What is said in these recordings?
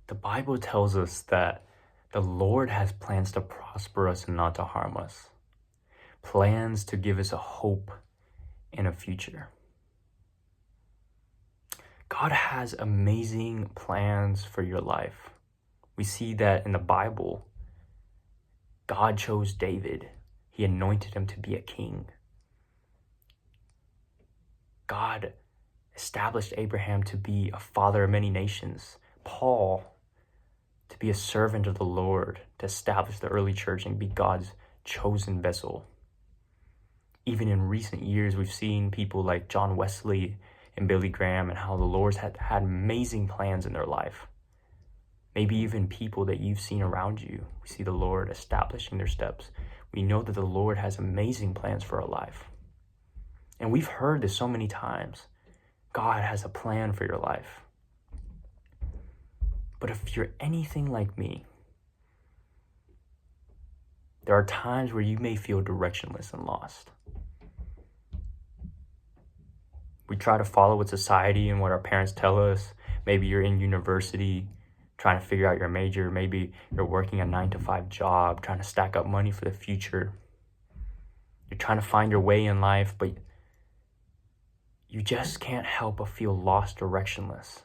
The Bible tells us that the Lord has plans to prosper us and not to harm us. Plans to give us a hope and a future. God has amazing plans for your life. We see that in the Bible. God chose David. He anointed him to be a king. God established Abraham to be a father of many nations. Paul to be a servant of the Lord, to establish the early church and be God's chosen vessel. Even in recent years, we've seen people like John Wesley and Billy Graham and how the Lord's had amazing plans in their life. Maybe even people that you've seen around you. We see the Lord establishing their steps. We know that the Lord has amazing plans for our life. And we've heard this so many times. God has a plan for your life. But if you're anything like me, there are times where you may feel directionless and lost. We try to follow what society and what our parents tell us. Maybe you're in university trying to figure out your major. Maybe you're working a 9-to-5 job, trying to stack up money for the future. You're trying to find your way in life, but you just can't help but feel lost, directionless.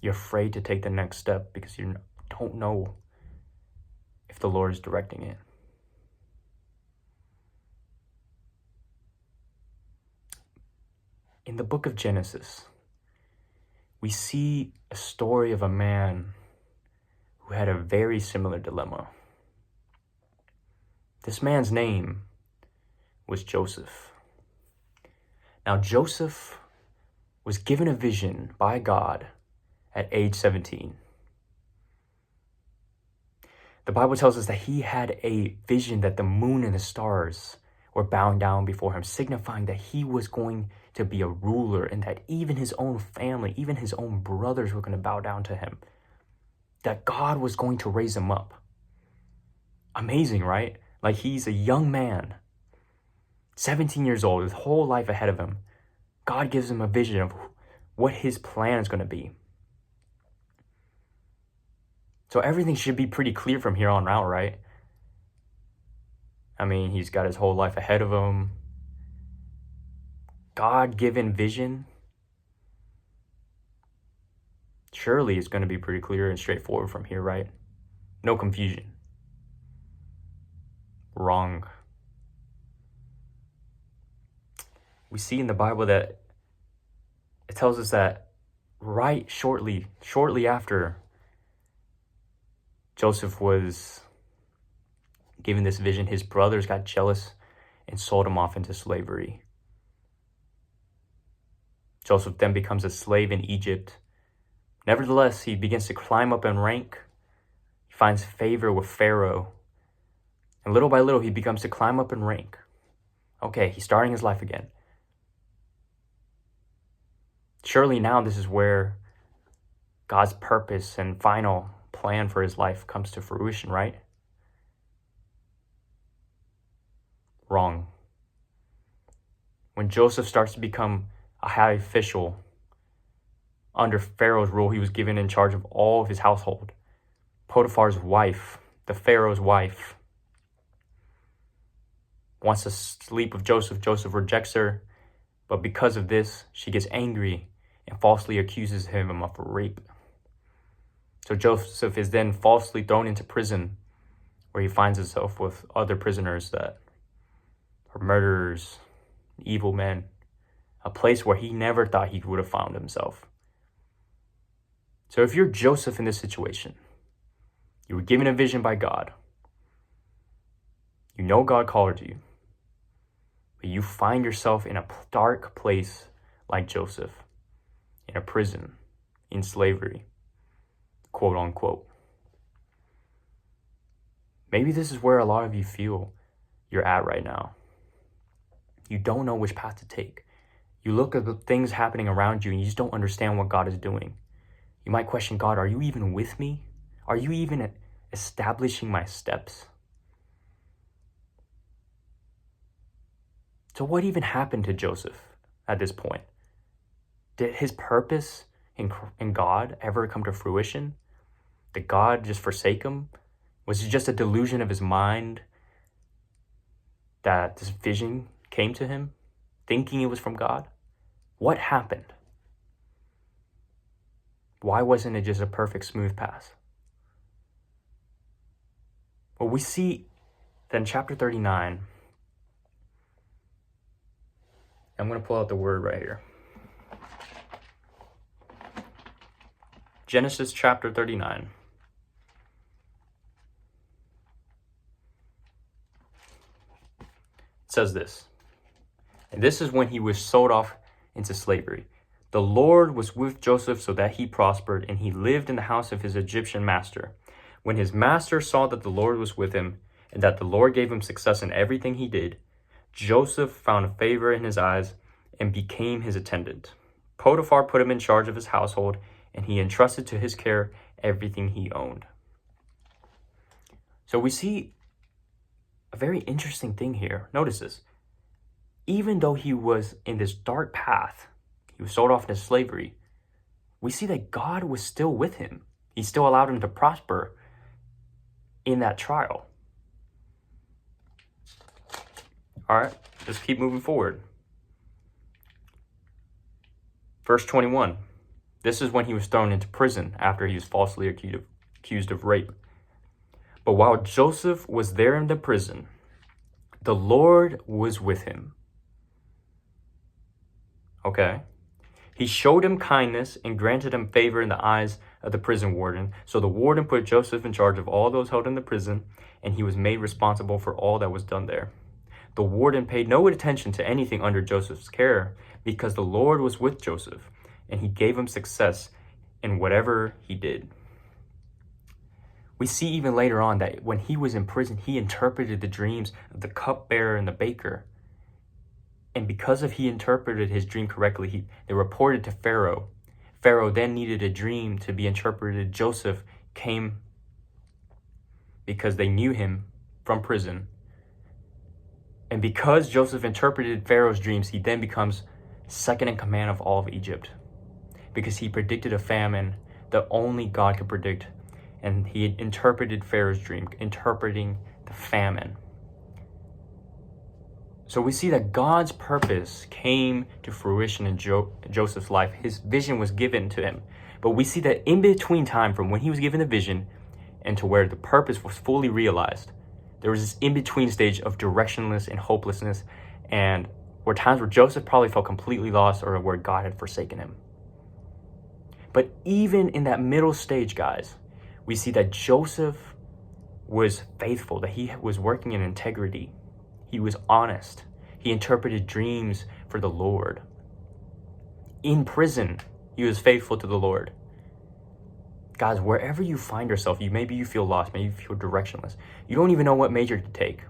You're afraid to take the next step because you don't know if the Lord is directing it. In the book of Genesis, we see a story of a man who had a very similar dilemma. This man's name was Joseph. Now, Joseph was given a vision by God at age 17. The Bible tells us that he had a vision that the moon and the stars were bowing down before him, signifying that he was going to be a ruler and that even his own family, even his own brothers were going to bow down to him. That God was going to raise him up. Amazing, right? Like he's a young man, 17 years old, his whole life ahead of him. God gives him a vision of what his plan is going to be. So everything should be pretty clear from here on out, right? I mean, he's got his whole life ahead of him. God-given vision. Surely it's going to be pretty clear and straightforward from here, right? No confusion. Wrong. We see in the Bible that it tells us that shortly after Joseph was given this vision, his brothers got jealous and sold him off into slavery. Joseph then becomes a slave in Egypt. Nevertheless, he begins to climb up in rank. He finds favor with Pharaoh. And little by little, he becomes to climb up in rank. Okay, he's starting his life again. Surely now this is where God's purpose and final plan for his life comes to fruition, right? Wrong. When Joseph starts to become a high official under Pharaoh's rule, he was given in charge of all of his household. Potiphar's wife, the Pharaoh's wife, wants to sleep with Joseph. Joseph rejects her, but because of this, she gets angry and falsely accuses him of rape. So Joseph is then falsely thrown into prison, where he finds himself with other prisoners that are murderers, evil men, a place where he never thought he would have found himself. So if you're Joseph in this situation, you were given a vision by God, you know God called you, but you find yourself in a dark place like Joseph, in a prison, in slavery, quote unquote. Maybe this is where a lot of you feel you're at right now. You don't know which path to take. You look at the things happening around you and you just don't understand what God is doing. You might question, God, are you even with me? Are you even establishing my steps? So what even happened to Joseph at this point? Did his purpose in God ever come to fruition? Did God just forsake him? Was it just a delusion of his mind that this vision came to him, thinking it was from God? What happened? Why wasn't it just a perfect, smooth pass? Well, we see that in chapter 39, I'm going to pull out the word right here. Genesis chapter 39. It says this, and this is when he was sold off into slavery. The Lord was with Joseph so that he prospered, and he lived in the house of his Egyptian master. When his master saw that the Lord was with him, and that the Lord gave him success in everything he did, Joseph found favor in his eyes and became his attendant. Potiphar put him in charge of his household, and he entrusted to his care everything he owned. So we see a very interesting thing here. Notice this. Even though he was in this dark path, he was sold off into slavery, we see that God was still with him. He still allowed him to prosper in that trial. All right, let's keep moving forward. Verse 21. This is when he was thrown into prison after he was falsely accused of rape. But while Joseph was there in the prison, the Lord was with him. Okay? He showed him kindness and granted him favor in the eyes of the prison warden. So the warden put Joseph in charge of all those held in the prison, and he was made responsible for all that was done there. The warden paid no attention to anything under Joseph's care because the Lord was with Joseph, and he gave him success in whatever he did. We see even later on that when he was in prison, he interpreted the dreams of the cupbearer and the baker. And because of he interpreted his dream correctly, they reported to Pharaoh. Pharaoh then needed a dream to be interpreted. Joseph came because they knew him from prison. And because Joseph interpreted Pharaoh's dreams, he then becomes second in command of all of Egypt. Because he predicted a famine that only God could predict. And he had interpreted Pharaoh's dream, interpreting the famine. So we see that God's purpose came to fruition in Joseph's life. His vision was given to him. But we see that in between time from when he was given the vision and to where the purpose was fully realized, there was this in-between stage of directionless and hopelessness, and were times where Joseph probably felt completely lost or where God had forsaken him. But even in that middle stage, guys, we see that Joseph was faithful, that he was working in integrity. He was honest. He interpreted dreams for the Lord. In prison, he was faithful to the Lord. Guys, wherever you find yourself, maybe you feel lost, maybe you feel directionless. You don't even know what major to take.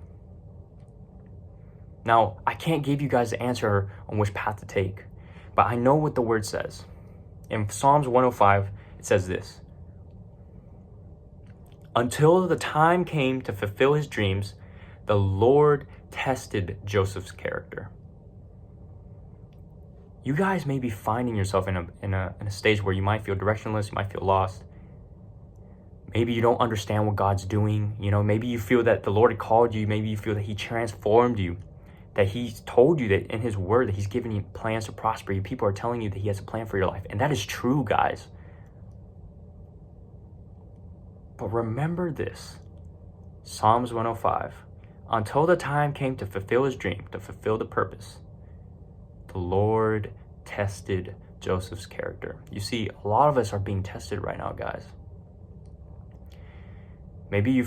Now, I can't give you guys the answer on which path to take, but I know what the word says. In Psalms 105, it says this: until the time came to fulfill his dreams, the Lord tested Joseph's character. You guys may be finding yourself in a stage where you might feel directionless, you might feel lost. Maybe you don't understand what God's doing. Maybe you feel that the Lord had called you. Maybe you feel that he transformed you, that he's told you that in his word that he's given you plans to prosper you. People are telling you that he has a plan for your life. And that is true, guys. But remember this, Psalms 105, until the time came to fulfill his dream, to fulfill the purpose, the Lord tested Joseph's character. You see, a lot of us are being tested right now, guys. Maybe you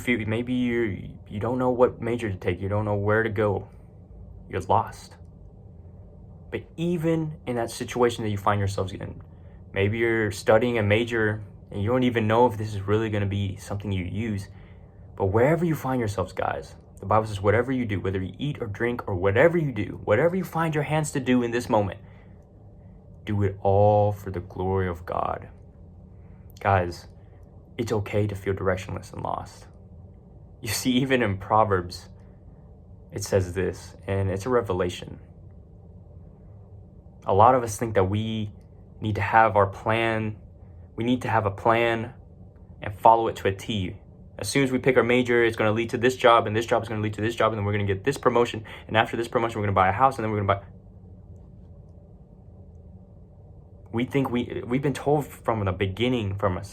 don't know what major to take. You don't know where to go. You're lost. But even in that situation that you find yourselves in, maybe you're studying a major and you don't even know if this is really going to be something you use. But wherever you find yourselves, guys, the Bible says whatever you do, whether you eat or drink or whatever you do, whatever you find your hands to do in this moment, do it all for the glory of God. Guys, it's okay to feel directionless and lost. You see, even in Proverbs, it says this, and it's a revelation. A lot of us think that we need to have our plan. We need to have a plan and follow it to a T. As soon as we pick our major, it's going to lead to this job, and this job is going to lead to this job, and then we're going to get this promotion, and after this promotion, we're going to buy a house, and then we're going to buy... We think we've been told from the beginning, from a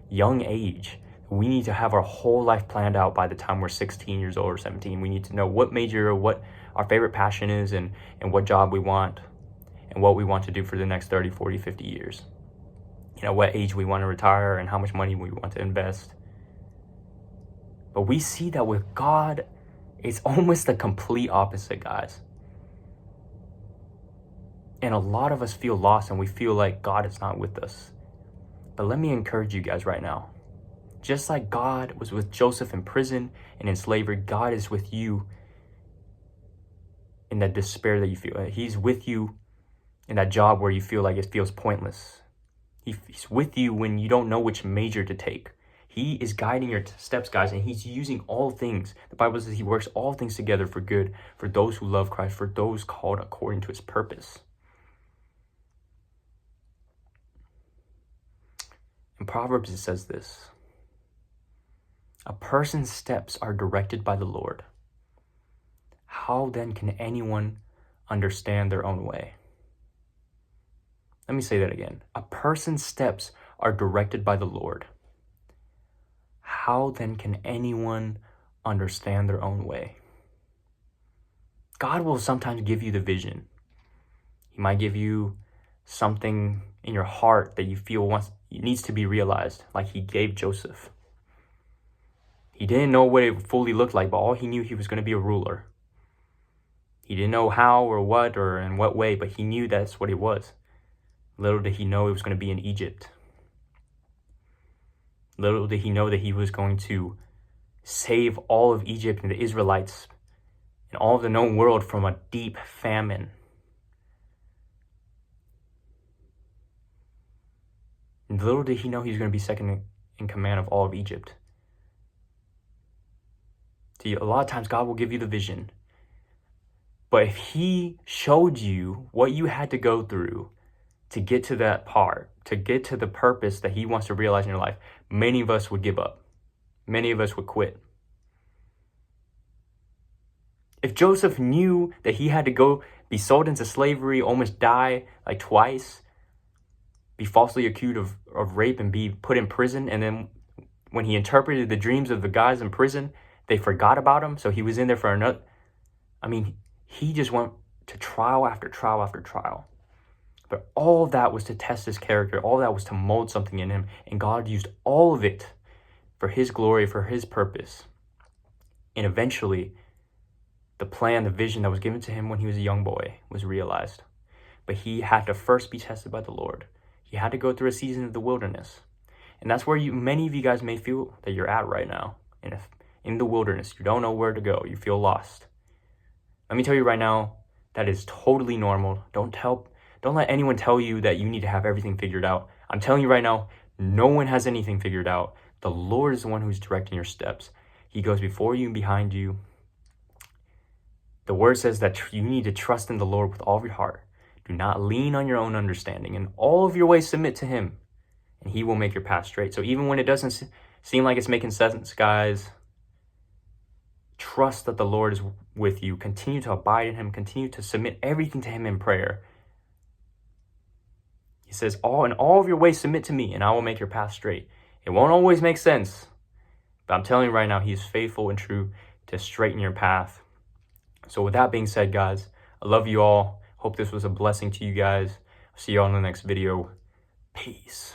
young age, we need to have our whole life planned out by the time we're 16 years old or 17. We need to know what major or what our favorite passion is, and what job we want, and what we want to do for the next 30, 40, 50 years. You know, what age we want to retire and how much money we want to invest. But we see that with God, it's almost the complete opposite, guys. And a lot of us feel lost and we feel like God is not with us. But let me encourage you guys right now. Just like God was with Joseph in prison and in slavery, God is with you in that despair that you feel. He's with you in that job where you feel like it feels pointless. He's with you when you don't know which major to take. He is guiding your steps, guys, and he's using all things. The Bible says he works all things together for good, for those who love Christ, for those called according to his purpose. In Proverbs, it says this: a person's steps are directed by the Lord. How then can anyone understand their own way? Let me say that again. A person's steps are directed by the Lord. How then can anyone understand their own way? God will sometimes give you the vision. He might give you something in your heart that you feel needs to be realized, like he gave Joseph. He didn't know what it fully looked like, but all he knew, he was going to be a ruler. He didn't know how or what or in what way, but he knew that's what it was. Little did he know it was going to be in Egypt. Little did he know that he was going to save all of Egypt and the Israelites and all of the known world from a deep famine. And little did he know he was going to be second in command of all of Egypt. See, a lot of times God will give you the vision. But if he showed you what you had to go through to get to that part, to get to the purpose that he wants to realize in your life, many of us would give up. Many of us would quit. If Joseph knew that he had to go be sold into slavery, almost die like twice, be falsely accused of rape and be put in prison, and then when he interpreted the dreams of the guys in prison, they forgot about him, so he was in there for another... he just went to trial after trial after trial. But all of that was to test his character. All of that was to mold something in him. And God used all of it for his glory, for his purpose. And eventually, the plan, the vision that was given to him when he was a young boy was realized. But he had to first be tested by the Lord. He had to go through a season of the wilderness. And that's where many of you guys may feel that you're at right now. And if in the wilderness, you don't know where to go, you feel lost. Let me tell you right now, that is totally normal. Don't let anyone tell you that you need to have everything figured out. I'm telling you right now, no one has anything figured out. The Lord is the one who's directing your steps. He goes before you and behind you. The word says that you need to trust in the Lord with all of your heart. Do not lean on your own understanding. In all of your ways, submit to him, and he will make your path straight. So even when it doesn't seem like it's making sense, guys, trust that the Lord is with you. Continue to abide in him. Continue to submit everything to him in prayer. He says, in all of your ways, submit to me, and I will make your path straight. It won't always make sense, but I'm telling you right now, he is faithful and true to straighten your path. So with that being said, guys, I love you all. Hope this was a blessing to you guys. I'll see you all in the next video. Peace.